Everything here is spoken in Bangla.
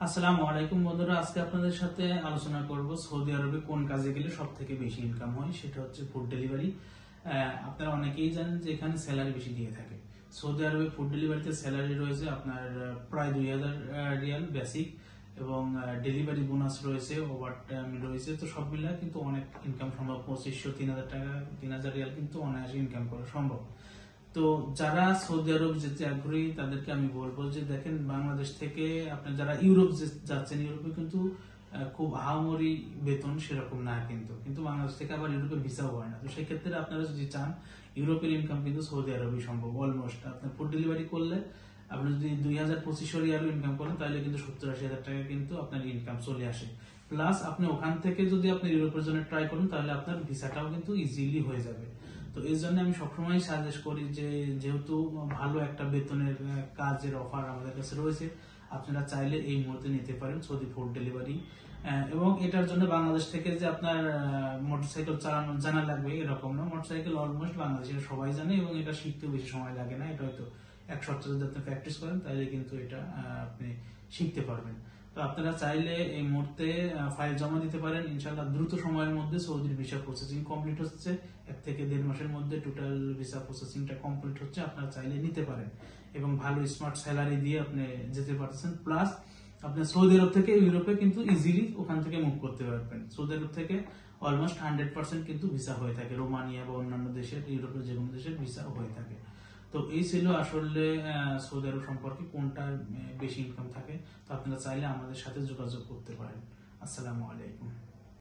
আসসালামু আলাইকুম বন্ধুরা, আজকে আপনাদের সাথে আলোচনা করব সৌদি আরবে কোন কাজে গেলে সব থেকে বেশি ইনকাম হয়। সেটা হচ্ছে ফুড ডেলিভারি। আপনারা অনেকেই জানেন যে এখানে স্যালারি বেশি দিয়ে থাকে। সৌদি আরবে ফুড ডেলিভারিতে স্যালারি রয়েছে আপনার প্রায় 2000 রিয়াল বেসিক, এবং ডেলিভারি বোনাস রয়েছে, ওভার টাইম রয়েছে। তো সব মিলিয়ে কিন্তু অনেক ইনকাম সম্ভব। 2500 3000 টাকা 3000 রিয়াল কিন্তু অনায়াসে ইনকাম করা সম্ভব। তো যারা সৌদি আরব যেতে আগ্রহী তাদেরকে আমি বলবো যে দেখেন, বাংলাদেশ থেকে আপনি যারা ইউরোপ যাচ্ছেন, ইউরোপে কিন্তু খুব আহামরি বেতন সেরকম না, কিন্তু কিন্তু বাংলাদেশ থেকে আবার ইউরোপে ভিসাও হয় না। তো সেই ক্ষেত্রে আপনারা যদি চান ইউরোপের ইনকাম কিন্তু সৌদি আরবই সম্ভব। অলমোস্ট আপনার ফুড ডেলিভারি করলে আপনি যদি 2000-2500 রিয়ালও ইনকাম করেন তাহলে কিন্তু 70-80 হাজার টাকা কিন্তু আপনার ইনকাম চলে আসে। প্লাস আপনি ওখান থেকে যদি আপনি ইউরোপের জন্য ট্রাই করেন তাহলে আপনার ভিসাটাও কিন্তু ইজিলি হয়ে যাবে। তো এই জন্য আমি সবসময় সাজেস্ট করি যে যেহেতু ভালো একটা বেতনের কাজের অফার আমাদের কাছে রয়েছে, আপনারা চাইলে এই মুহূর্তে নিতে পারেন সৌদি ফুড ডেলিভারি। এবং এটার জন্য বাংলাদেশ থেকে যে আপনার মোটরসাইকেল চালানো জানা লাগবে এরকম না। মোটরসাইকেল অলমোস্ট বাংলাদেশের সবাই জানে, এবং এটা শিখতেও বেশি সময় লাগে না। এটা হয়তো এক সপ্তাহ যদি আপনি প্র্যাকটিস করেন তাহলে কিন্তু এটা আপনি শিখতে পারবেন। তো আপনারা চাইলে এই মুহূর্তে ফাইল জমা দিতে পারেন। ইনশাআল্লাহ দ্রুত সময়ের মধ্যে সৌদির ভিসা প্রসেসিং কমপ্লিট হচ্ছে। 1 থেকে 1.5 মাসের মধ্যে টোটাল ভিসা প্রসেসিংটা কমপ্লিট হচ্ছে। আপনারা চাইলে নিতে পারেন, এবং ভালো স্মার্ট স্যালারি দিয়ে আপনি যেতে পারতেছেন। প্লাস আপনি সৌদি আরব থেকে ইউরোপে কিন্তু ইজিলি ওখান থেকে মুভ করতে পারবেন। সৌদি আরব থেকে অলমোস্ট 100% কিন্তু ভিসা হয়ে থাকে। রোমানিয়া বা অন্যান্য দেশের, ইউরোপের যে কোনো দেশের ভিসা হয়ে থাকে। তো এই ছিল আসলে সৌদি আরব সম্পর্কে কোনটা বেশি ইনকাম থাকে। তো আপনারা চাইলে আমাদের সাথে যোগাযোগ করতে পারেন। আসসালামু আলাইকুম।